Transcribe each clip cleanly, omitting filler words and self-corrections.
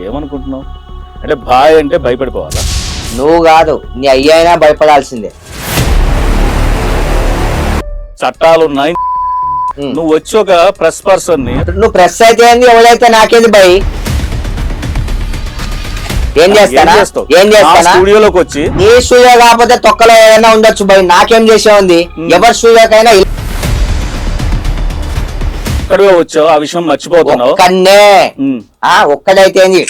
ఏమనుకుంటున్నావు? అంటే బాయ్ అంటే భయపడిపోవాలా? నువ్వు కాదు, నీ అయ్యైనా భయపడాల్సిందే. చట్టాలు ఉన్నాయి. నువ్వు వచ్చి ఒక ప్రెస్ పర్సన్ ని, నువ్వు ప్రెస్ అయితే ఏంది, ఎవడైతే నాకేంది భయ్? ఏం చేస్తానా? స్టూడియోలోకి వచ్చి నీ స్టూడియో కాకపోతే తొక్కలో ఏదైనా ఉండొచ్చు భయ్, నాకేం చేసే ఉంది? ఎవరి స్టూడియోకైనా ఒక్కడిగా వచ్చావు, ఆ విషయం మర్చిపోతున్నావు. ఒక్కడే ఒక్కడైతే ఏంది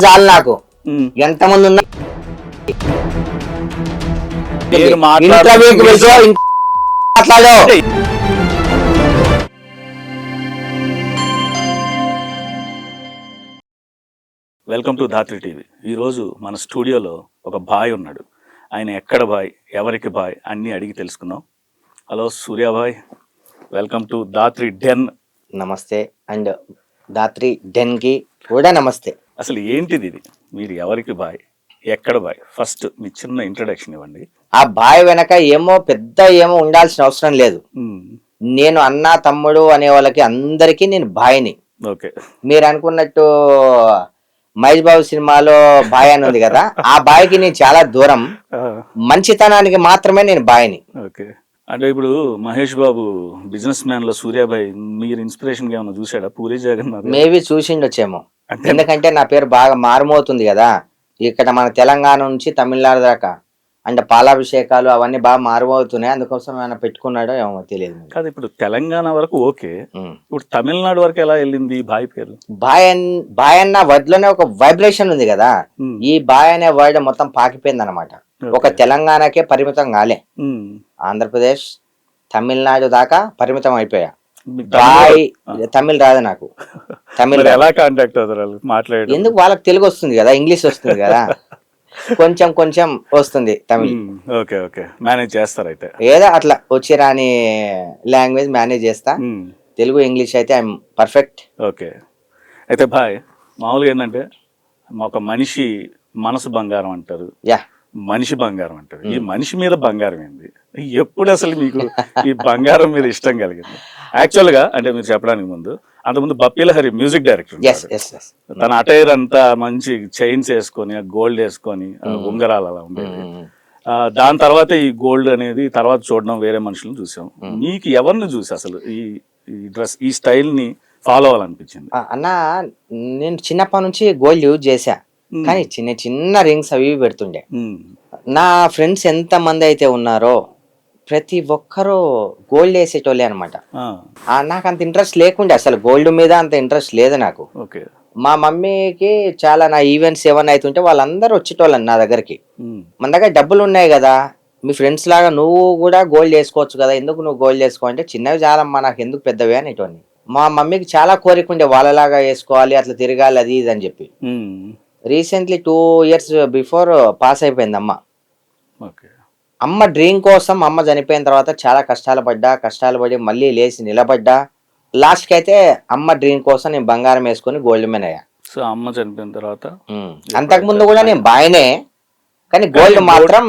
చాలు నాకు. ఎంతమంది ఉన్నా మాట్లాడు. Welcome to Dhatri TV. ఈరోజు మన స్టూడియోలో ఒక బాయ్ ఉన్నాడు. ఆయన ఎక్కడ బాయ్, ఎవరికి బాయ్ అన్నీ అడిగి తెలుసుకున్నాం. Hello Suryabai, welcome to Dhatri den. నమస్తే. అండ్ ధాత్రి డెన్ కి కూడా నమస్తే. అసలు ఏంటిది ఇది? మీరు ఎవరికి బాయ్, ఎక్కడ బాయ్? ఫస్ట్ మీ చిన్న ఇంట్రడక్షన్ ఇవ్వండి. ఆ బాయ్ వెనక ఏమో పెద్ద ఏమో ఉండాల్సిన అవసరం లేదు. నేను అన్న తమ్ముడు అనే వాళ్ళకి అందరికీ నేను బాయ్ని. ఓకే, మీరు అనుకున్నట్టు మహేష్ బాబు సినిమాలో బాయ్ అని ఉంది కదా, ఆ బాయ్కి నేను చాలా దూరం. మంచితనానికి మాత్రమే నేను బాయ్ని. ఓకే, అంటే ఇప్పుడు మహేష్ బాబు బిజినెస్ మ్యాన్ లో సూర్యాబాయ్ మీరు ఇన్స్పిరేషన్ గా ఏమైనా చూసాడా? పూరి జగన్నాథ్ మేబీ చూసిండొచ్చేమో, ఎందుకంటే నా పేరు బాగా మారుమవుతుంది కదా ఇక్కడ మన తెలంగాణ నుంచి తమిళనాడు దాకా. అంటే పాలాభిషేకాలు అవన్నీ బాగా మారుమవుతున్నాయి, అందుకోసం ఏమైనా పెట్టుకున్నాడో ఏమో తెలియదు. కాదు, ఇప్పుడు తెలంగాణ వరకు ఓకే, ఇప్పుడు తమిళనాడు వరకు ఎలా వెళ్ళింది బాయ్ పేరు? బాయ్ అన్న వర్డ్ లోనే ఒక వైబ్రేషన్ ఉంది కదా, ఈ బాయ్ అనే వర్డ్ మొత్తం పాకిపోయింది అనమాట. ఒక తెలంగాణకే పరిమితం కాలే, ఆంధ్రప్రదేశ్ తమిళనాడు దాకా పరిమితం అయిపోయా. బాయ్ తమిళ్ రాదు నాకు. తమిళ్ ఎలా కాంటాక్ట్ అవుతారు మాట్లాడే? ఎందుకు, వాళ్ళకి తెలుగు వస్తుంది కదా, ఇంగ్లీష్ వస్తుంది కదా, కొంచెం కొంచెం వస్తుంది తమిళ్. ఓకే ఓకే, మేనేజ్ చేస్తారు అయితే. ఏదో అట్లా వచ్చి రాని లాంగ్వేజ్ మేనేజ్ చేస్తా. తెలుగు ఇంగ్లీష్ అయితే ఐఎమ్ పర్ఫెక్ట్. ఓకే, అయితే బాయ్ మామూలుగా ఏంటంటే ఒక మనిషి మనసు బంగారం అంటారు, మనిషి బంగారం అంటారు. ఈ మనిషి మీద బంగారం ఏంది? ఎప్పుడు అసలు మీకు ఈ బంగారం మీద ఇష్టం కలిగింది? యాక్చువల్ గా అంటే మీరు చెప్పడానికి ముందు, అంతకుముందు బప్పీలహరి మ్యూజిక్ డైరెక్టర్, తన అటైర్ అంతా మంచి చైన్స్ వేసుకొని, గోల్డ్ వేసుకొని, ఉంగరాలు అలా ఉండేది. దాని తర్వాత ఈ గోల్డ్ అనేది తర్వాత చూడడం వేరే మనుషులను చూసాం. మీకు ఎవరిని చూసి అసలు ఈ డ్రెస్, ఈ స్టైల్ ని ఫాలో అవ్వాలనిపించింది? అన్న, నేను చిన్నప్పటి నుంచి గోల్డ్ యూజ్ చేశా, కానీ చిన్న చిన్న రింగ్స్ అవి పెడుతుండే. నా ఫ్రెండ్స్ ఎంత మంది అయితే ఉన్నారో ప్రతి ఒక్కరూ గోల్డ్ వేసేటోళ్ళే అనమాట. నాకు అంత ఇంట్రెస్ట్ లేకుండే, అసలు గోల్డ్ మీద అంత ఇంట్రెస్ట్ లేదు నాకు. మా మమ్మీకి చాలా, నా ఈవెంట్స్ ఏమన్నా అవుతుంటే వాళ్ళందరూ వచ్చేటోళ్ళని నా దగ్గరికి. మన దగ్గర డబ్బులు ఉన్నాయి కదా, మీ ఫ్రెండ్స్ లాగా నువ్వు కూడా గోల్డ్ వేసుకోవచ్చు కదా, ఎందుకు నువ్వు గోల్డ్ వేసుకో అంటే, చిన్నవి చాలమ్మా నాకు ఎందుకు పెద్దవి అనేటోని. మా మమ్మీకి చాలా కోరిక ఉండే వాళ్ళలాగా వేసుకోవాలి, అట్లా తిరగాలి, అది ఇది అని చెప్పి. రీసెంట్లీ 2 years బిఫోర్ పాస్ అయిపోయింది అమ్మ. అమ్మ డ్రీమ్ కోసం అమ్మ చనిపోయిన తర్వాత చాలా కష్టాలు పడి మళ్ళీ లేచి నిలబడ్డా. లాస్ట్ కి అయితే అమ్మ డ్రీమ్ కోసం నేను బంగారం వేసుకుని గోల్డ్ మ్యాన్ అయ్యా. సో అమ్మ చనిపోయిన తర్వాత, అంతకు ముందు కూడా నేను బాయ్నే, కానీ గోల్డ్ మాత్రం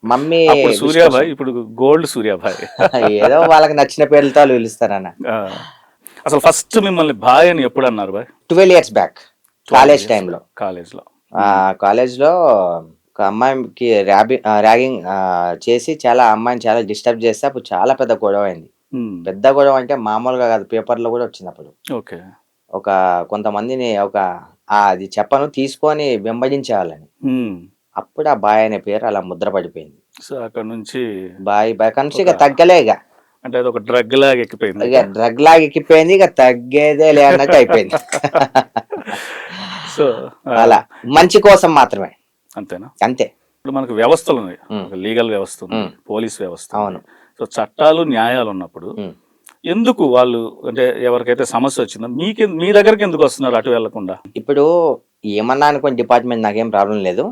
మమ్మీ. సూర్యాబాయ్ ఇప్పుడు గోల్డ్ సూర్యాబాయ్. ఏదో వాళ్ళకి నచ్చిన పేర్లతో వాళ్ళు పిలుస్తారన్న. అసలు ఫస్ట్ మిమ్మల్ని బాయ్ అని ఎప్పుడు అన్నారు బాయ్? 12 years బ్యాక్, కాలేజ్ టైంలో. కాలేజ్లో ఒక అమ్మాయికి ర్యాగింగ్ చేసి చాలా అమ్మాయిని చాలా డిస్టర్బ్ చేస్తే అప్పుడు చాలా పెద్ద గొడవ అయింది. పెద్ద గొడవ అంటే మామూలుగా కాదు, పేపర్లో కూడా వచ్చింది అప్పుడు. ఒక కొంతమందిని అది చెప్పను తీసుకొని వెంబడించేవాళ్ళని. అప్పుడు ఆ బాయ్ అనే పేరు అలా ముద్ర పడిపోయింది. సో అక్కడ నుంచి బాయ్ నుంచి ఇక తగ్గలే, ఇక అంటే అది ఒక డ్రగ్ లాగా ఎక్కిపోయింది. ఇక డ్రగ్ లాగా ఎక్కిపోయింది, ఇక తగ్గేదే లే అన్నట్టు అయిపోయింది. సో అలా మంచి కోసం మాత్రమే, అంతేనా? అంతే. ఇప్పుడు మనకు వ్యవస్థలు ఉన్నాయి, లీగల్ వ్యవస్థ ఉంది, పోలీస్ వ్యవస్థ. అవును. సో చట్టాలు న్యాయాలు ఉన్నప్పుడు ఎందుకు వాళ్ళు, అంటే ఎవరికైతే సమస్య వచ్చిందో మీ దగ్గరికి ఎందుకు వస్తున్నారు అటు వెళ్లకుండా? ఇప్పుడు ఏమన్నా అనుకోని డిపార్ట్మెంట్ నాకేం ప్రాబ్లం లేదు,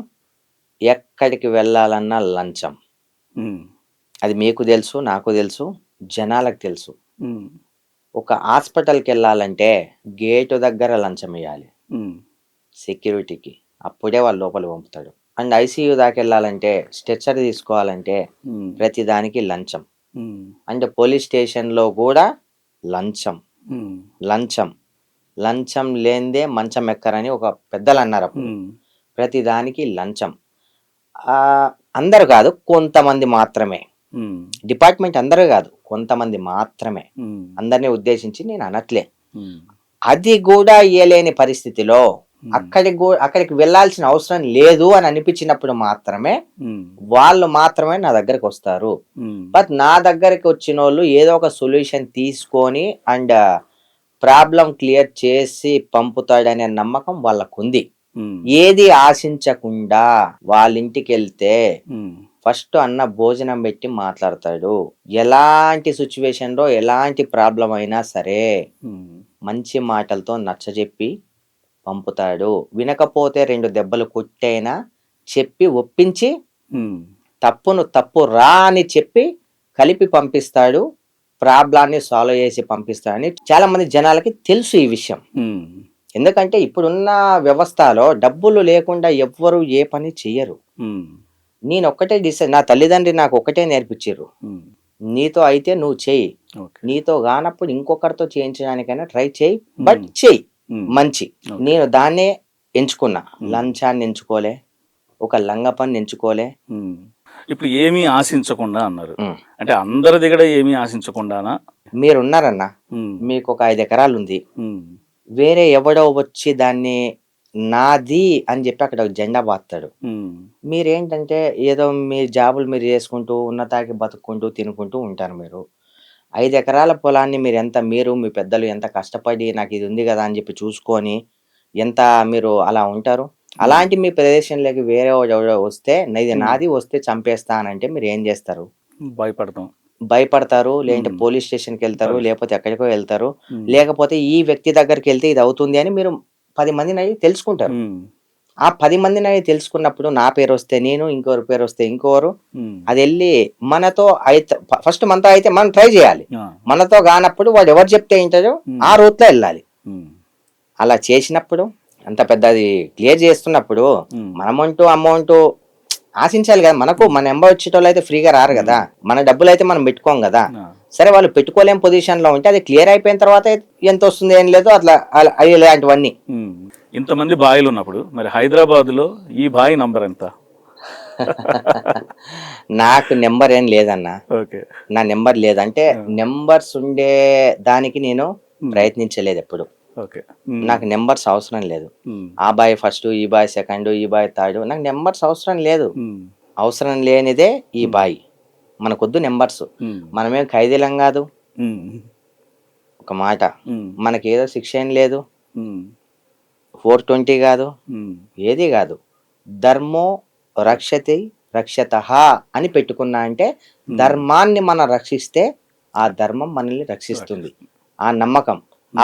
ఎక్కడికి వెళ్ళాలన్నా లంచం. అది మీకు తెలుసు, నాకు తెలుసు, జనాలకు తెలుసు. ఒక హాస్పిటల్కి వెళ్ళాలంటే గేటు దగ్గర లంచం ఇవ్వాలి సెక్యూరిటీకి, అప్పుడే వాళ్ళు లోపల పంపుతాడు. అండ్ ఐసీయూ దాకా వెళ్ళాలంటే, స్ట్రెచ్చర్ తీసుకోవాలంటే ప్రతి దానికి లంచం. అండ్ పోలీస్ స్టేషన్లో కూడా లంచం. లంచం లేనిదే మంచం ఎక్కరని ఒక పెద్దలు అన్నారు అప్పుడు. ప్రతి దానికి లంచం. అందరు కాదు, కొంతమంది మాత్రమే. డిపార్ట్మెంట్ అందరూ కాదు, కొంతమంది మాత్రమే. అందరినీ ఉద్దేశించి నేను అనట్లే. అది కూడా ఇయ్యలేని పరిస్థితిలో అక్కడికి వెళ్ళాల్సిన అవసరం లేదు అని అనిపించినప్పుడు మాత్రమే వాళ్ళు మాత్రమే నా దగ్గరకు వస్తారు. బట్ నా దగ్గరికి వచ్చిన వాళ్ళు ఏదో ఒక సొల్యూషన్ తీసుకొని అండ్ ప్రాబ్లం క్లియర్ చేసి పంపుతాడనే నమ్మకం వాళ్ళకుంది. ఏది ఆశించకుండా వాళ్ళ ఇంటికి వెళ్తే ఫస్ట్ అన్న భోజనం పెట్టి మాట్లాడతాడు. ఎలాంటి సిచ్యువేషన్ లో ఎలాంటి ప్రాబ్లం అయినా సరే మంచి మాటలతో నచ్చజెప్పి పంపుతాడు. వినకపోతే 2 దెబ్బలు కొట్టైనా చెప్పి ఒప్పించి తప్పును తప్పు రా అని చెప్పి కలిపి పంపిస్తాడు. ప్రాబ్లాన్ని సాల్వ్ చేసి పంపిస్తాడని చాలా మంది జనాలకి తెలుసు ఈ విషయం. ఎందుకంటే ఇప్పుడున్న వ్యవస్థలో డబ్బులు లేకుండా ఎవ్వరు ఏ పని చెయ్యరు. నేను ఒక్కటే డిసైడ్, నా తల్లిదండ్రి నాకు ఒకటే నేర్పించారు, నీతో అయితే నువ్వు చెయ్యి, నీతో కానప్పుడు ఇంకొకరితో చేయించడానికైనా ట్రై చేయి, బట్ చెయ్యి మంచి. నేను దాన్నే ఎంచుకున్నా. లంచాన్ని ఎంచుకోలే, ఒక లంగ పని ఎంచుకోలే. ఇప్పుడు ఏమీ ఆశించకుండా అన్నారు అంటే అందరి దగ్గర ఏమీ ఆశించకుండానా? మీరున్నారన్నా, మీకు ఒక 5 ఎకరాలు ఉంది, వేరే ఎవడో వచ్చి దాన్ని నాది అని చెప్పి అక్కడ జెండా బాస్తాడు. మీరేంటంటే ఏదో మీ జాబులు మీరు చేసుకుంటూ ఉన్నతాకి బతుక్కుంటూ తినుకుంటూ ఉంటారు. మీరు 5 ఎకరాల పొలాన్ని మీరు మీ పెద్దలు ఎంత కష్టపడి నాకు ఇది ఉంది కదా అని చెప్పి చూసుకొని ఎంత మీరు అలా ఉంటారు. అలాంటి మీ ప్రదేశంలోకి వేరే ఎవడో వస్తే ఇది నాది వస్తే చంపేస్తానంటే మీరు ఏం చేస్తారు? భయపడతారు, లేదంటే పోలీస్ స్టేషన్కి వెళ్తారు, లేకపోతే ఎక్కడికో వెళ్తారు, లేకపోతే ఈ వ్యక్తి దగ్గరికి వెళ్తే ఇది అవుతుంది అని మీరు 10 మందిని తెలుసుకుంటారు. ఆ 10 మందిని తెలుసుకున్నప్పుడు నా పేరు వస్తే నేను, ఇంకోరు పేరు వస్తే ఇంకోరు, అది వెళ్ళి మనతో అయితే ఫస్ట్ మనతో అయితే మనం ట్రై చేయాలి. మనతో కానప్పుడు వాడు ఎవరు చెప్తే ఏంటో ఆ రూట్లో వెళ్ళాలి. అలా చేసినప్పుడు అంత పెద్దది క్లియర్ చేస్తున్నప్పుడు మనమంటూ అమౌంట్ ఆశించాలి కదా. మన నెంబర్ వచ్చేటోళ్ళు అయితే ఫ్రీగా రారు కదా, మన డబ్బులు అయితే మనం పెట్టుకోం కదా. సరే వాళ్ళు పెట్టుకోలేం పొజిషన్ లో ఉంటే అది క్లియర్ అయిపోయిన తర్వాత ఎంత వస్తుంది ఏం లేదు అట్లా ఇలాంటివన్నీ. ఇంతమంది బాయిలు ఉన్నప్పుడు మరి హైదరాబాద్ లో ఈ బాయి నంబర్ ఎంత? నాకు నెంబర్ ఏం లేదన్నా, నా నెంబర్ లేదంటే నెంబర్స్ ఉండే దానికి నేను ప్రయత్నించలేదు ఎప్పుడు. నాకు నెంబర్స్ అవసరం లేదు. ఆ బాయ్ ఫస్ట్, ఈ బాయ్ సెకండ్, ఈ బాయ్ థర్డ్, నాకు నెంబర్స్ అవసరం లేదు. అవసరం లేనిదే ఈ బాయ్. మనకొద్దు నెంబర్స్. మనమేం ఖైదీలం కాదు. ఒక మాట, మనకేదో శిక్ష ఏం లేదు, 420 కాదు, ఏది కాదు. ధర్మో రక్షతి రక్షతః అని పెట్టుకున్నా అంటే ధర్మాన్ని మనం రక్షిస్తే ఆ ధర్మం మనల్ని రక్షిస్తుంది. ఆ నమ్మకం. ఆ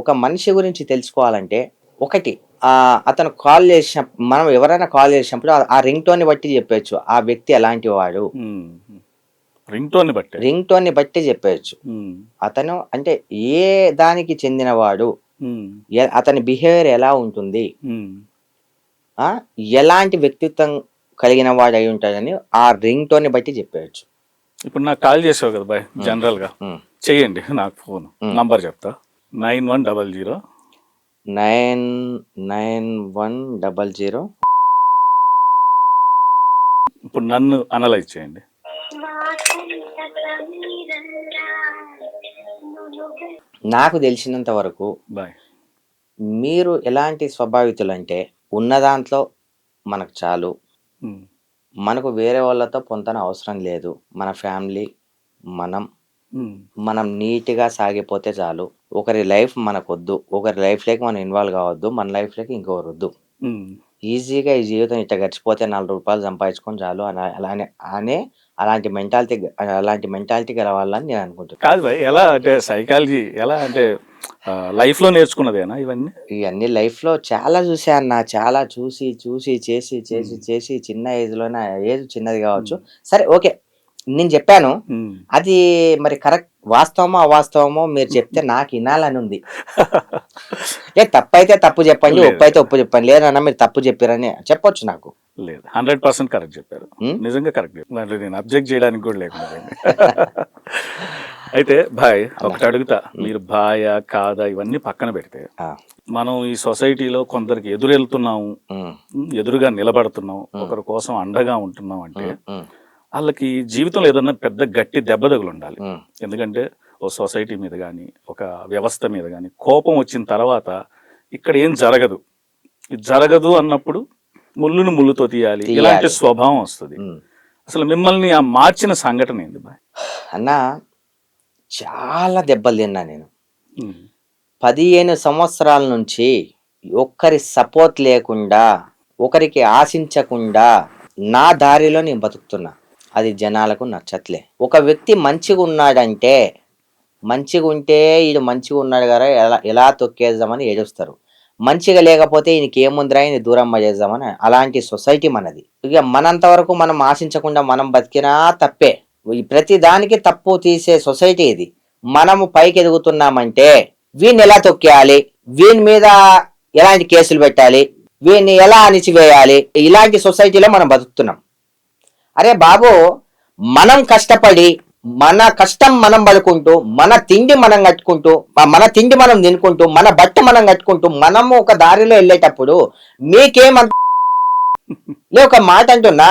ఒక మనిషి గురించి తెలుసుకోవాలంటే ఒకటి, అతను కాల్ చేసిన, మనం ఎవరైనా కాల్ చేసినప్పుడు ఆ రింగ్ టోన్ ని బట్టి చెప్పచ్చు ఆ వ్యక్తి ఎలాంటి వాడు. రింగ్ టోన్ ని బట్టి చెప్పచ్చు అతను అంటే ఏ దానికి చెందినవాడు, అతని బిహేవియర్ ఎలా ఉంటుంది, ఎలాంటి వ్యక్తిత్వం కలిగిన వాడు అయి ఉంటాడని ఆ రింగ్ టోన్ ని బట్టి చెప్పవచ్చు. ఇప్పుడు నాకు కాల్ చేసావు కదా బాయ్, జనరల్ గా చెయ్యండి, నాకు ఫోన్ నంబర్ చెప్తా. 9100. ఇప్పుడు నన్ను అనలైజ్ చేయండి. నాకు తెలిసినంత వరకు మీరు ఎలాంటి స్వభావితులు అంటే, ఉన్న దాంట్లో మనకు చాలు, మనకు వేరే వాళ్ళతో పొంతన అవసరం లేదు, మన ఫ్యామిలీ మనం నీట్గా సాగిపోతే చాలు, ఒకరి లైఫ్ మనకొద్దు, ఒకరి లైఫ్లోకి మనం ఇన్వాల్వ్ కావద్దు, మన లైఫ్లోకి ఇంకొకరు వద్దు, ఈజీగా ఈ జీవితం ఇట్లా గడిచిపోతే 4 రూపాయలు సంపాదించుకొని చాలు అనే అలాంటి మెంటాలిటీ గల వాళ్ళని నేను అనుకుంటున్నాను. కాదు భాయ్, ఎలా అంటే సైకాలజీ ఎలా అంటే లైఫ్ లో నేర్చుకున్నదేనా ఇవన్నీ లైఫ్ లో చాలా చూసా అన్న, చాలా చూసి చేసి చిన్న ఏజ్ లోనే, ఏజ్ చిన్నది కావచ్చు, సరే ఓకే నేను చెప్పాను, అది మరి కరెక్ట్ వాస్తవమో అవాస్తవమో మీరు చెప్తే నాకు వినాలని ఉంది. తప్పైతే తప్పు చెప్పండి, ఒప్పు అయితే ఒప్పు చెప్పండి, లేదన్నా మీరు తప్పు చెప్పారని చెప్పొచ్చు. నాకు లేదు, 100% కరెక్ట్ చెప్పారు, నిజంగా కరెక్ట్. నేను అబ్జెక్ట్ చేయడానికి కూడా లేకుండా అయితే భాయ్ ఒకటి అడుగుతా, మీరు భాయ కాదా ఇవన్నీ పక్కన పెడితే మనం ఈ సొసైటీలో కొందరికి ఎదురెళ్తున్నాము, ఎదురుగా నిలబడుతున్నాం, ఒకరి కోసం అండగా ఉంటున్నాం అంటే వాళ్ళకి జీవితంలో ఏదన్నా పెద్ద గట్టి దెబ్బ తగులు ఉండాలి. ఎందుకంటే ఓ సొసైటీ మీద కానీ ఒక వ్యవస్థ మీద కానీ కోపం వచ్చిన తర్వాత ఇక్కడ ఏం జరగదు, ఇది జరగదు అన్నప్పుడు ముళ్ళును ముళ్ళుతో తీయాలి, ఇలాంటి స్వభావం వస్తుంది. అసలు మిమ్మల్ని ఆ మార్చిన సంఘటన ఏంది బాయ్? అన్న చాలా దెబ్బలు తిన్నా నేను. 15 సంవత్సరాల నుంచి ఒక్కరి సపోర్ట్ లేకుండా, ఒకరికి ఆశించకుండా నా దారిలో నేను బతుకుతున్నా. అది జనాలకు నచ్చట్లే. ఒక వ్యక్తి మంచిగా ఉన్నాడంటే, మంచిగా ఉంటే వీడు మంచిగా ఉన్నాడు కదా ఎలా తొక్కేద్దామని ఏడుస్తారు. మంచిగా లేకపోతే ఈయనకి ఏముందిరా ఈయన దూరం పడేద్దామని, అలాంటి సొసైటీ మనది. ఇక మనంత వరకు మనం ఆశించకుండా మనం బతికినా తప్పే. ప్రతి దానికి తప్పు తీసే సొసైటీ ఇది. మనము పైకి ఎదుగుతున్నామంటే వీడిని ఎలా తొక్కేయాలి, వీని మీద ఎలాంటి కేసులు పెట్టాలి, వీడిని ఎలా అణిచివేయాలి, ఇలాంటి సొసైటీలో మనం బతుకుతున్నాం. అరే బాబు, మనం కష్టపడి మన కష్టం మనం పడుకుంటూ, మన తిండి మనం కట్టుకుంటూ, మన తిండి మనం తినుకుంటూ, మన బట్ట మనం కట్టుకుంటూ మనము ఒక దారిలో వెళ్ళేటప్పుడు మీకేమంత ఒక మాట అంటున్నా,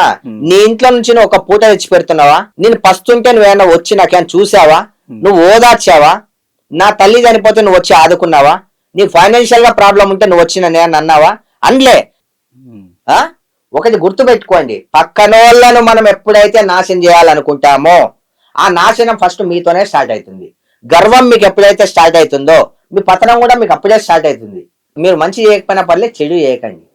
నీ ఇంట్లో నుంచి నువ్వు ఒక పూట తెచ్చి పెడుతున్నావా? నేను పస్తుంటే నువ్వేమన్నా వచ్చి నాకేమైనా చూసావా? నువ్వు ఓదార్చావా? నా తల్లి చనిపోతే నువ్వు వచ్చి ఆదుకున్నావా? నీకు ఫైనాన్షియల్ గా ప్రాబ్లం ఉంటే నువ్వు వచ్చి నేను అన్నావా? అనలే. ఒకటి గుర్తు పెట్టుకోండి, పక్కనోళ్ళను మనం ఎప్పుడైతే నాశనం చేయాలనుకుంటామో ఆ నాశనం ఫస్ట్ మీతోనే స్టార్ట్ అవుతుంది. గర్వం మీకు ఎప్పుడైతే స్టార్ట్ అవుతుందో మీ పతనం కూడా మీకు అప్పుడే స్టార్ట్ అవుతుంది. మీరు మంచి చేయకపోయినా పర్లేదు, చెడు చేయకండి.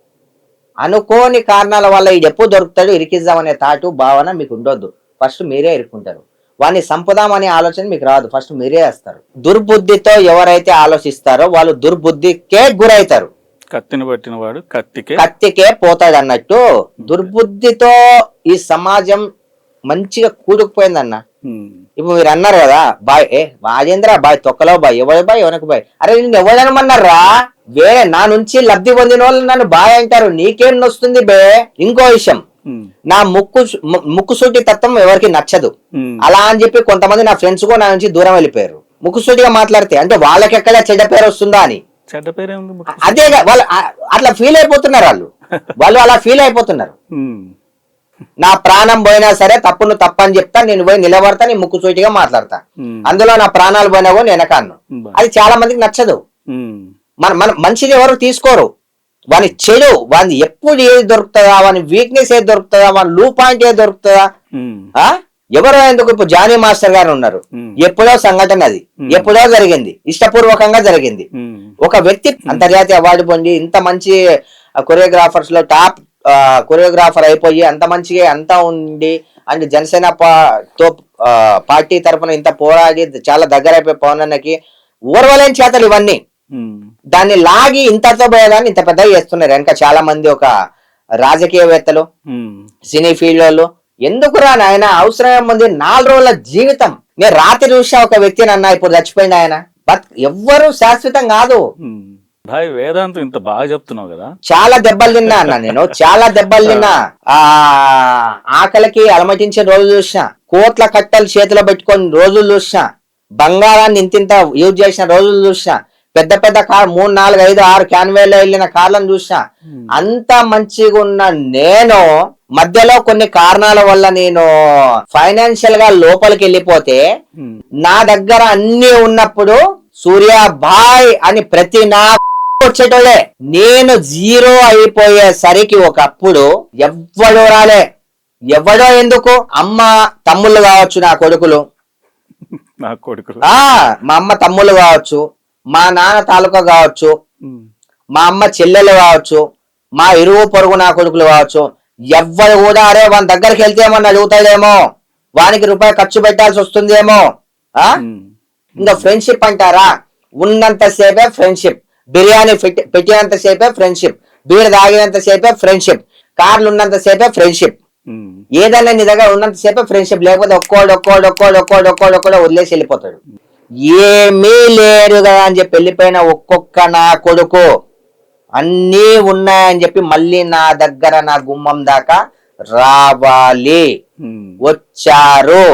అనుకోని కారణాల వల్ల ఇది ఎప్పుడు దొరుకుతాడు ఇరికిద్దామనే తాటు భావన మీకు ఉండొద్దు. ఫస్ట్ మీరే ఇరుక్కుంటారు. వాడిని సంపుదామనే ఆలోచన మీకు రాదు, ఫస్ట్ మీరే వేస్తారు. దుర్బుద్ధితో ఎవరైతే ఆలోచిస్తారో వాళ్ళు దుర్బుద్ధికే గురవుతారు. కత్తిని పట్టిన వాడు కత్తికే పోతాడు అన్నట్టు దుర్బుద్ధితో ఈ సమాజం మంచిగా కూడుకుపోయిందన్న. ఇప్పుడు మీరు అన్నారు కదా బాయ్, రాజేంద్ర బాయ్ తొక్కలో బాయ్, ఎవరి బాయ్ ఎవరికి బాయ్. అరే నేను ఎవరనమన్నారా? వేరే నా నుంచి లబ్ధి పొందిన వాళ్ళు నన్ను బాయ్ అంటారు, నీకేం వస్తుంది బే? ఇంకో విషయం, నా ముక్కుసూటి తత్వం ఎవరికి నచ్చదు. అలా అని చెప్పి కొంతమంది నా ఫ్రెండ్స్ కూడా నా నుంచి దూరం వెళ్ళిపోయారు. ముక్కుసూటిగా మాట్లాడితే అంటే వాళ్ళకి ఎక్కడ చెడ్డ పేరు వస్తుందా అని. అదే వాళ్ళు అట్లా ఫీల్ అయిపోతున్నారు. వాళ్ళు అలా ఫీల్ అయిపోతున్నారు. నా ప్రాణం పోయినా సరే తప్పును తప్పని చెప్తా, నేను పోయి నిలబడతా, నేను ముక్కుసూటిగా మాట్లాడతా. అందులో నా ప్రాణాలు పోయినా కూడా నేను కాను. అది చాలా మందికి నచ్చదు. మన మంచిది ఎవరు తీసుకోరు. వాని చెడు, వాని ఎప్పుడు ఏది దొరుకుతుందా, వాని వీక్నెస్ ఏది దొరుకుతుందా, వాని లూ పాయింట్ ఏది దొరుకుతుందా, ఎవరో ఎందుకు. ఇప్పుడు జానీ మాస్టర్ గారు ఉన్నారు, ఎప్పుడో సంఘటన, అది ఎప్పుడో జరిగింది, ఇష్టపూర్వకంగా జరిగింది. ఒక వ్యక్తి అంతర్జాతీయ అవార్డు పొంది ఇంత మంచి కొరియోగ్రాఫర్స్ లో టాప్ కొరియోగ్రాఫర్ అయిపోయి అంత మంచిగా అంతా ఉండి అండ్ జనసేన పార్టీ తరఫున ఇంత పోరాడి చాలా దగ్గర అయిపోయి పవన్ అన్నకి ఓర్వలేని చేతలు ఇవన్నీ. దాన్ని లాగి ఇంతతో పోయేదాన్ని ఇంత పెద్దగా చేస్తున్నారు వెనక చాలా మంది ఒక రాజకీయవేత్తలు, సినీ ఫీల్డ్ వాళ్ళు. ఎందుకురా నాయన, అవసరం ఉంది 4 రోజుల జీవితం. నేను రాత్రి చూసా ఒక వ్యక్తిని అన్నా, ఇప్పుడు చచ్చిపోయింది ఆయన. ఎవ్వరు శాశ్వతం కాదు. వేదాంతం ఇంత బాగా చెప్తున్నావు కదా. చాలా దెబ్బలు తిన్నా అన్న నేను, చాలా దెబ్బలు తిన్నా. ఆకలికి అలమటించిన రోజులు చూసిన, కోట్ల కట్టలు చేతిలో పెట్టుకొని రోజులు చూసిన, బంగారాన్ని ఇంతింత యూజ్ చేసిన రోజులు చూసిన, పెద్ద పెద్ద కార్ 3, 4, 5, 6 క్యాన్వేలో వెళ్ళిన కార్లను చూసిన. అంత మంచిగా ఉన్న నేను మధ్యలో కొన్ని కారణాల వల్ల నేను ఫైనాన్షియల్ గా లోపలికి వెళ్ళిపోతే, నా దగ్గర అన్ని ఉన్నప్పుడు సూర్య బాయ్ అని ప్రతి నా వచ్చేటోళ్ళే. నేను 0 అయిపోయేసరికి ఒకప్పుడు ఎవ్వడో రాలే. ఎవడో ఎందుకు, అమ్మ తమ్ముళ్ళు కావచ్చు, నా కొడుకులు, మా అమ్మ తమ్ముళ్ళు కావచ్చు, మా నాన్న తాలూకా కావచ్చు, మా అమ్మ చెల్లెలు కావచ్చు, మా ఇరువు పొరుగు నా కొడుకులు కావచ్చు. ఎవ్వరు కూడా అరే వాని దగ్గరికి వెళ్తే ఏమన్నా అడుగుతాడేమో, వానికి రూపాయి ఖర్చు పెట్టాల్సి వస్తుందేమో. ఇంకా ఫ్రెండ్షిప్ అంటారా, ఉన్నంత సేపే ఫ్రెండ్షిప్, బిర్యానీ పెట్టినంత సేపే ఫ్రెండ్షిప్, బీర్ తాగినంత సేపే ఫ్రెండ్షిప్, కార్లు ఉన్నంత సేపే ఫ్రెండ్షిప్, ఏదైనా నీ దగ్గర ఉన్నంత సేపే ఫ్రెండ్షిప్. లేకపోతే ఒక్కోడు వదిలేసి వెళ్ళిపోతాడు. ఏమీ లేరు కదా అని చెప్పి వెళ్ళిపోయిన ఒక్కొక్క నా కొడుకు అన్నీ ఉన్నాయని చెప్పి మళ్ళీ నా దగ్గర నా గుమ్మం దాకా రావాలి, వచ్చారు.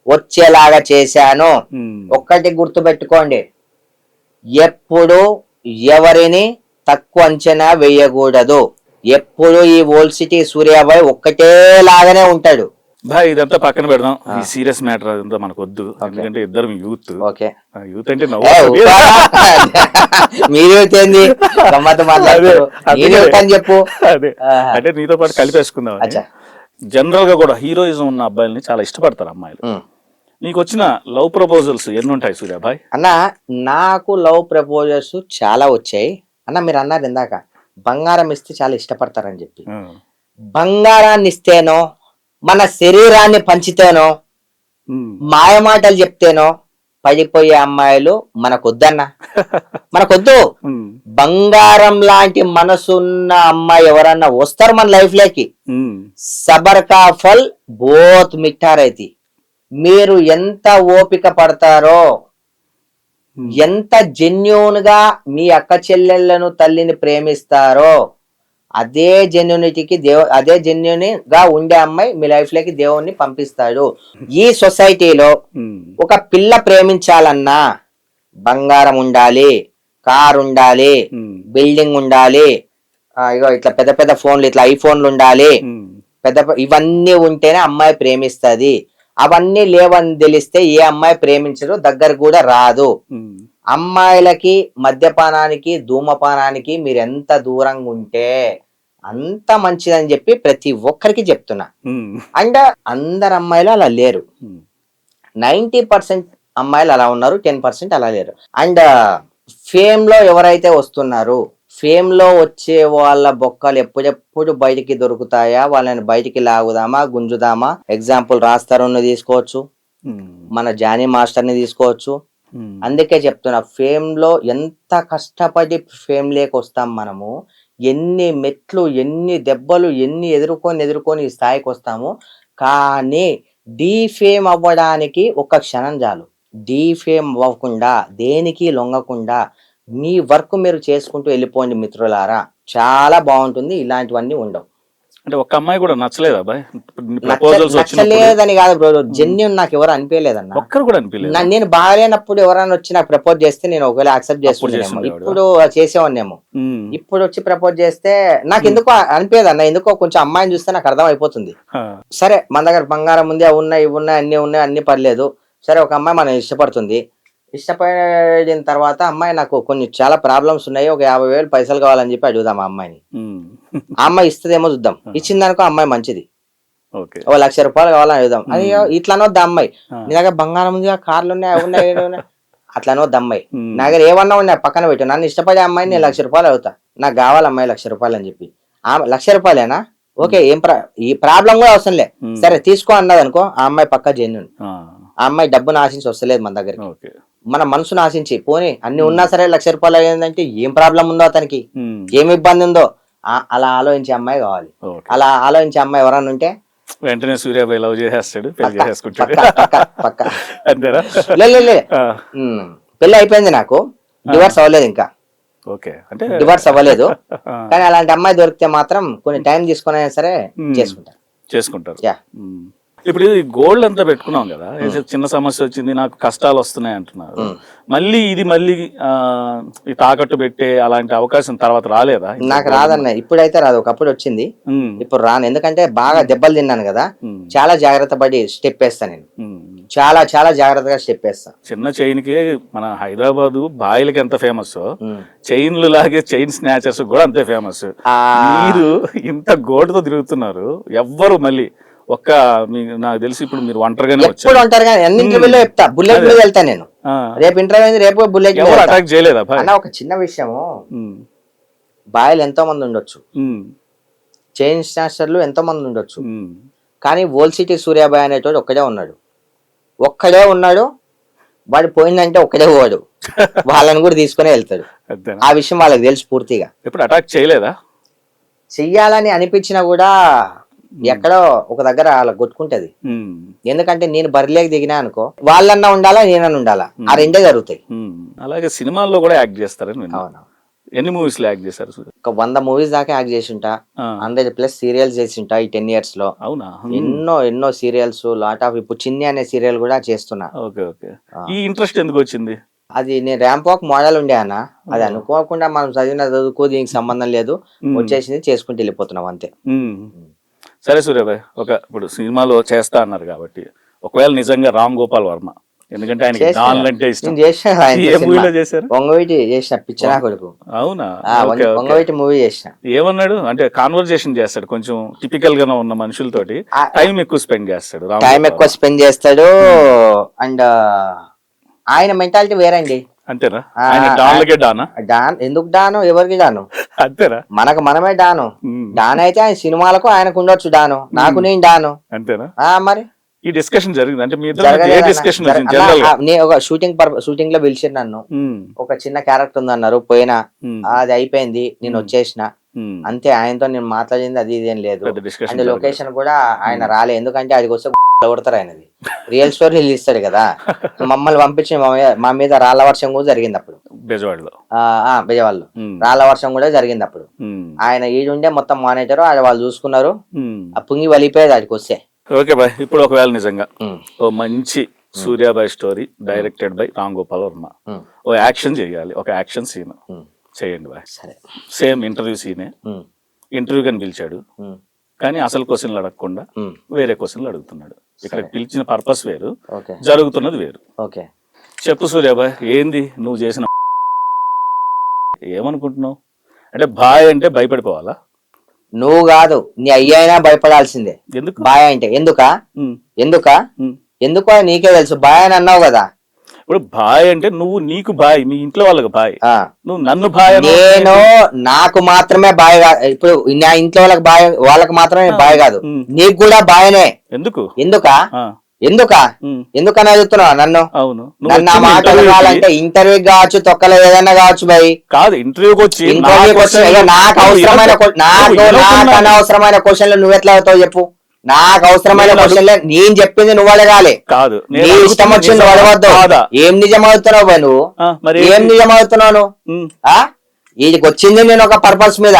వచ్చేలాగా చేశాను. ఉమ్. ఒక్కటి గుర్తుపెట్టుకోండి, ఎప్పుడు ఎవరిని తక్కువ అంచనా వేయకూడదు. ఎప్పుడు ఈ ఓల్డ్ సిటీ సూర్యాబాయ్ ఒక్కటేలాగానే ఉంటాడు. బాయ్ ఇదంతా పక్కన పెడదాం, ఈ సీరియస్ మ్యాటర్ అదంతా మనకు వద్దు. ఎందుకంటే ఇద్దరం యూత్. ఓకే, యూత్ అంటే మీరు ఏంది గమ్మత్తు మాట్లాడారు, అని చెప్పు. అదే అంటే నీతో పాటు కలిపేసుకుందాం. జనరల్ గా కూడా హీరోయిజం ఉన్న అబ్బాయిల్ని చాలా ఇష్టపడతారు అమ్మాయిలు. నీకు వచ్చిన లవ్ ప్రపోజల్స్ ఎన్ని ఉంటాయి సూర్యాబాయ్? అన్న, నాకు లవ్ ప్రపోజల్స్ చాలా వచ్చాయి అన్న. మీరు అన్నారు ఇందాక బంగారం ఇస్తే చాలా ఇష్టపడతారని చెప్పి. బంగారాన్ని ఇస్తేనో, మన శరీరాన్ని పంచితేనో, మాయమాటలు చెప్తేనో పడిపోయే అమ్మాయిలు మనకొద్దన్న, మనకొద్దు. బంగారం లాంటి మనసున్న అమ్మాయి ఎవరన్నా వస్తారు మన లైఫ్ లోకి. సబర్ కా ఫల్ బోత్ మిఠా రైతి. మీరు ఎంత ఓపిక పడతారో, ఎంత జెన్యూన్ గా మీ అక్క చెల్లెళ్లను తల్లిని ప్రేమిస్తారో, అదే జెన్యూనిటీకి అదే జెన్యూన్ గా ఉండే అమ్మాయి మీ లైఫ్ లోకి దేవుణ్ణి పంపిస్తాడు. ఈ సొసైటీలో ఒక పిల్ల ప్రేమించాలన్నా బంగారం ఉండాలి, కార్ ఉండాలి, బిల్డింగ్ ఉండాలి, ఇగో ఇట్లా పెద్ద పెద్ద ఫోన్లు, ఇట్లా ఐఫోన్లు ఉండాలి, ఇవన్నీ ఉంటేనే అమ్మాయి ప్రేమిస్తుంది. అవన్నీ లేవని తెలిస్తే ఏ అమ్మాయి ప్రేమించదు, దగ్గర కూడా రాదు. అమ్మాయిలకి మద్యపానానికి, ధూమపానానికి మీరు ఎంత దూరంగా ఉంటే అంత మంచిదని చెప్పి ప్రతి ఒక్కరికి చెప్తున్నా. అండ్ అందరు అమ్మాయిలు అలా లేరు. 90% అమ్మాయిలు అలా ఉన్నారు, 10% అలా లేరు. అండ్ ఫేమ్ లో ఎవరైతే వస్తున్నారు, ఫేమ్ లో వచ్చే వాళ్ళ బొక్కలు ఎప్పుడెప్పుడు బయటికి దొరుకుతాయా, వాళ్ళని బయటికి లాగుదామా, గుంజుదామా. ఎగ్జాంపుల్ రాస్తారుని తీసుకోవచ్చు, మన జానీ మాస్టర్ ని తీసుకోవచ్చు. అందుకే చెప్తున్నా, ఫేమ్ లో ఎంత కష్టపడి ఫేమ్ లేకి వస్తాం మనము, ఎన్ని మెట్లు, ఎన్ని దెబ్బలు, ఎన్ని ఎదుర్కొని ఈ స్థాయికి వస్తాము. కానీ డీఫేమ్ అవ్వడానికి ఒక క్షణం చాలు. డీఫేమ్ అవ్వకుండా, దేనికి లొంగకుండా మీ వర్క్ మీరు చేసుకుంటూ వెళ్ళిపోండి మిత్రులారా, చాలా బాగుంటుంది. ఇలాంటివన్నీ ఉండవు. అంటే ఒక్క అమ్మాయి కూడా నచ్చలేదు అబ్బాయి? నచ్చలేదని కాదు బ్రో, జెన్యూన్ నాకు ఎవరు అనిపించలేదన్న. ఒక్కరు కూడా అనిపించలేదు. నేను బాగాలేనప్పుడు ఎవరైనా వచ్చి నాకు ప్రపోజ్ చేస్తే నేను ఒకవేళ యాక్సెప్ట్ చేసుకునేమో, ఇప్పుడు చేసేవాడినేమో. ఇప్పుడు వచ్చి ప్రపోజ్ చేస్తే నాకు ఎందుకో అనిపించదు అన్న. ఎందుకో కొంచెం అమ్మాయిని చూస్తే నాకు అర్థం అయిపోతుంది. సరే, మన దగ్గర బంగారం ఉంది, అవి ఉన్నాయి, ఇవి ఉన్నాయి, అన్ని పర్లేదు. సరే, ఒక అమ్మాయి మనం ఇష్టపడుతుంది. ఇష్టపడిన తర్వాత అమ్మాయి నాకు కొన్ని చాలా ప్రాబ్లమ్స్ ఉన్నాయి, ఒక 50,000 పైసలు కావాలని చెప్పి అడుగుదాం ఆ అమ్మాయిని. ఆ అమ్మాయి ఇస్తుందేమో చూద్దాం. ఇచ్చిందనుకో అమ్మాయి మంచిది, ఓ 1,00,000 రూపాయలు కావాలని అడుగుదాం. అది ఇట్లా అనొద్దు అమ్మాయి. నీ దగ్గర బంగారం ఉంది, కార్లు ఉన్నాయి, అవి ఉన్నాయి, అట్లా అనొద్దు అమ్మాయి. నా దగ్గర ఏమన్నా ఉన్నాయి పక్కన పెట్టు, నన్ను ఇష్టపడే అమ్మాయిని నేను 1,00,000 రూపాయలు అవుతా, నాకు కావాలి అమ్మాయి 1,00,000 రూపాయలు అని చెప్పి. 1,00,000 రూపాయలేనా, ఓకే, ఈ ప్రాబ్లం కూడా అవసరం లే, సరే తీసుకో అన్నది అనుకో, ఆ అమ్మాయి పక్కా జెన్యూన్. ఆ అమ్మాయి డబ్బును ఆశించి వస్తలేదు మన దగ్గరికి, మన మనసును ఆశించి. పోనీ అన్ని ఉన్నా సరే 1,00,000 రూపాయలు అయిందంటే ఏం ప్రాబ్లం ఉందో, అతనికి ఏమి ఇబ్బంది ఉందో, అలా ఆలోచించే అమ్మాయి కావాలి. అలా ఆలోచించే అమ్మాయి ఎవరన్నా ఉంటే వెంటనే సూర్యాబాయ్ లవ్ చేసేస్తాడు, పెళ్లి చేసేసుకుంటాడు. పెళ్లి అయిపోయింది, నాకు డివోర్స్ అవ్వలేదు ఇంకా. ఓకే, అంటే డివోర్స్ అవ్వలేదు. కానీ అలాంటి అమ్మాయి దొరికితే మాత్రం కొన్ని టైం తీసుకున్నా సరే చేసుకుంటారు. ఇప్పుడు గోల్డ్ అంతా పెట్టుకున్నాం కదా, చిన్న సమస్య వచ్చింది, నాకు కష్టాలు వస్తున్నాయి అంటున్నారు. మళ్ళీ ఈ తాకట్టు పెట్టే అలాంటి అవకాశం తర్వాత రాలేదా? నాకు రాదన్న, ఇప్పుడైతే రాదు, ఒకప్పుడు వచ్చింది, ఇప్పుడు రాను. ఎందుకంటే బాగా దెబ్బలు తిన్నాను కదా, చాలా జాగ్రత్త పడి స్టెప్ వేస్తా నేను. చాలా చాలా జాగ్రత్తగా స్టెప్ వేస్తా. చిన్న చైన్ కి మన హైదరాబాద్ బాయిలకి ఎంత ఫేమస్, చైన్లు లాగే చైన్ స్నాచర్స్ కూడా అంతే ఫేమస్. మీరు ఇంత గోల్డ్ తో తిరుగుతున్నారు, ఎవ్వరు మళ్ళీ నాకు తెలిసి ఇప్పుడు మీరు ఒంటరిగానే వచ్చారు. అన్ని ఇంటర్వ్యూలో చెప్తా, బుల్లెట్ మీద వెళ్తా నేను. రేపు ఇంటర్వ్యూ రేపు బుల్లెట్ అటాక్ చేయలేదా అన్న? ఒక చిన్న విషయము, బాయిలు ఎంతో మంది ఉండొచ్చు, చైన్ స్నాచర్లు ఎంతో మంది ఉండొచ్చు, కానీ ఓల్డ్ సిటీ సూర్యాబాయ్ అనేటోడు ఒక్కడే ఉన్నాడు. వాడు పోయిందంటే ఒక్కడే పోవాడు, వాళ్ళని కూడా తీసుకునే వెళ్తాడు. ఆ విషయం వాళ్ళకి తెలుసు పూర్తిగా. ఇప్పుడు అటాక్ చేయలేదా? చెయ్యాలని అనిపించినా కూడా ఎక్కడో ఒక దగ్గర అలా కొట్టుకుంటది. ఎందుకంటే నేను బరిలేకి దిగినా అనుకో, వాళ్ళన్నా ఉండాలా, నేనన్నా ఉండాలా, ఆ రెండే జరుగుతాయి. అలాగే సినిమాల్లో కూడా యాక్ట్ చేస్తారని. ఎన్ని మూవీస్ లో యాక్ట్ చేశారు సూర్య? ఒక 100 మూవీస్ దాకా యాక్ట్ చేసి ఉంటా, 100+ సీరియల్స్ చేసి ఉంటా ఈ 10 years లో. అవునా? ఎన్నో సీరియల్స్, లాట్ ఆఫ్. ఇప్పుడు చిన్ని అనే సీరియల్ కూడా చేస్తున్నా. Okay okay. ఈ ఇంట్రెస్ట్ ఎందుకు వచ్చింది? అది నేను ర్యాంప్ వాక్ మోడల్ ఉండే అన్న, అది అనుకోకుండా మనం చదువుకు దీనికి సంబంధం లేదు, వచ్చేసింది, చేసుకుంటూ వెళ్ళిపోతున్నాం అంతే. సరే సూర్యబాయ్, ఇప్పుడు సినిమాలో చేస్తా అన్నారు కాబట్టి ఒకవేళ నిజంగా రామ్ గోపాల్ వర్మ, ఎందుకంటే ఆయనకి డాన్ అంటే ఇష్టం, చేశారు వంగవీటి చేసిన పిచ్చనా కొడుకు. అవునా? వంగవీటి మూవీ చేసిన. ఏమన్నాడు అంటే కాన్వర్జేషన్ చేస్తాడు, కొంచెం టిపికల్ గా ఉన్న మనుషులతోటి టైం ఎక్కువ స్పెండ్ చేస్తాడు, అండ్ ఆయన మెంటాలిటీ వేరండి. అంతేనా? ఆయన డాన్లకే డానా? డాన్ ఎందుకు డాను, ఎవరికి డాను? అంతేనా? మనమే డాను. డాన్ అయితే ఆయన సినిమాలకు ఆయనకు ఉండొచ్చు డాను, నాకు నేను డాను. అంతేనా? మరి ఈ డిస్కషన్ జరిగింది అంటే మీ డిస్కషన్ ఒక షూటింగ్ లో పిలిచారు నన్ను, ఒక చిన్న క్యారెక్టర్ ఉంది అన్నారు, పోయినా, అది అయిపోయింది, నేను వచ్చేసిన అంతే. ఆయనతో నేను మాట్లాడింది అది ఇదేం లేదు. అండ్ లొకేషన్ కూడా ఆయన రాలే, ఎందుకంటే అది వస్తే కొడతారు, ఆయనది రియల్ స్టోరీ ఇస్తాడు కదా. మమ్మల్ని పంపించి మా మీద రాళ్ల వర్షం కూడా జరిగింది అప్పుడు బెజవాడలో రాళ్ల వర్షం కూడా జరిగింది అప్పుడు. ఆయన ఈడుండే మొత్తం మానేటర్ వాళ్ళు చూసుకున్నారు, ఆ పుంగి వలిపోయేది ఆడికి వస్తే. ఓకే బాయ్, ఇప్పుడు ఒకవేళ నిజంగా ఓ మంచి Suryabhai story directed by Ram Gopal Varma, ఓ యాక్షన్ చేయాలి, ఒక యాక్షన్ సీన్ చేయండి బాయ్. సరే. సేమ్ ఇంటర్వ్యూ సీనే, ఇంటర్వ్యూ కానీ పిలిచాడు కానీ అసలు క్వశ్చన్లు అడగకుండా వేరే క్వశ్చన్లు అడుగుతున్నాడు. ఇక్కడ పిలిచిన పర్పస్ వేరు, జరుగుతున్నది వేరు. చెప్పు సూర్యాబాయ్, ఏంది నువ్వు చేసిన? ఏమనుకుంటున్నావు అంటే బాయ్ అంటే భయపడిపోవాలా? నువ్వు కాదు, నీ అయ్యైనా భయపడాల్సిందే. ఎందుకు బాయ్ అంటే? ఎందుకు నీకే తెలుసు. బాయ్ అని అన్నావు కదా. ఇప్పుడు బాయ్ అంటే నువ్వు నీకు బాయ్, మీ ఇంట్లో వాళ్ళకి బాయ్, నువ్వు నన్ను బాయ్. నేను నాకు మాత్రమే బాయ్ కాదు, ఇప్పుడు నా ఇంట్లో వాళ్ళకి మాత్రమే బాయ్ కాదు, నీకు కూడా బాయ్నే. ఎందుకని అడుగుతున్నావు నన్ను? అవును, నన్ను ఆ మాట అడగాలంటే ఇంటర్వ్యూ కావచ్చు, తొక్కలో ఏదైనా కావచ్చు బాయ్. కాదు, ఇంటర్వ్యూకి వచ్చి నాకు అనవసరమైన క్వశ్చన్లు నువ్వు ఎట్లా అవుతావు చెప్పు. నాకు అవసరమైన క్వశ్చన్లే నేను చెప్పింది నువ్వు అడగాలి. కాదు, నీ ఇష్టం వచ్చింది అడగద్దు. ఏం నిజం అవుతున్నావు బాయ్ నువ్వు? ఏం నిజం అవుతున్నావు నువ్వు? వీడికి వచ్చింది నేను ఒక పర్పస్ మీద,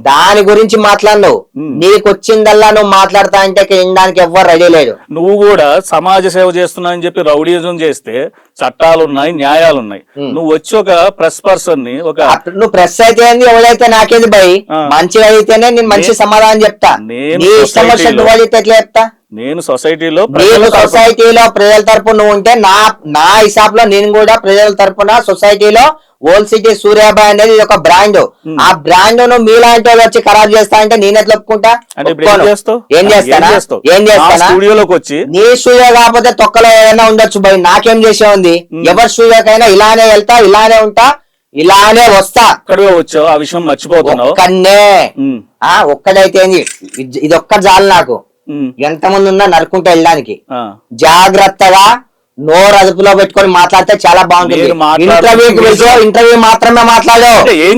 దాని గురించి మాట్లాడినావు. నీకు వచ్చిందల్లా నువ్వు మాట్లాడతా అంటే వినడానికి ఎవ్వరు రెడీ లేదు. నువ్వు కూడా సమాజ సేవ చేస్తున్నా అని చెప్పి రౌడీజం చేస్తే చట్టాలు ఉన్నాయి, న్యాయాలు ఉన్నాయి. నువ్వు వచ్చి ఒక ప్రెస్ పర్సన్ ని నువ్వు ప్రెస్ అయితే ఎవడైతే నాకేది భయ్, మంచిగా అయితేనే నేను మంచి సమాధానం చెప్తా. నీ ఇష్టం వచ్చినట్టు నువ్వు అడిగితే ఎట్లా చెప్తా? నేను సొసైటీలో ప్రజల తరపున నువ్వు ఉంటే నా హిసాబ్ లో నేను కూడా ప్రజల తరపున సొసైటీలో ఓల్డ్ సిటీ సూర్యాబాయ్ అనేది ఒక బ్రాండ్. ఆ బ్రాండ్ ను మీలాంటి వాళ్ళు వచ్చి ఖరాబ్ చేస్తా అంటే నేను ఎట్లా ఒప్పుకుంటా? ఏం చేస్తానా? స్టూడియోలోకి వచ్చి నీ స్టూడియో కాకపోతే తొక్కలో ఏదైనా ఉండొచ్చు భయ్, నాకేం చేసే ఉంది? ఎవరి స్టూడియోకైనా ఇలానే వెళ్తా, ఇలానే ఉంటా, ఇలానే వస్తా. వచ్చావు, ఆ విషయం మర్చిపోతున్నావు. ఒక్కడైతే ఇది ఒక్కటి చాలు నాకు. ఎంతమంది ఉన్నా నరుకుంటూ వెళ్ళడానికి. జాగ్రత్తగా నోరు అదుపులో పెట్టుకొని మాట్లాడితే చాలా బాగుంటుంది. ఇంటర్వ్యూ మాత్రమే మాట్లాడు. ఏం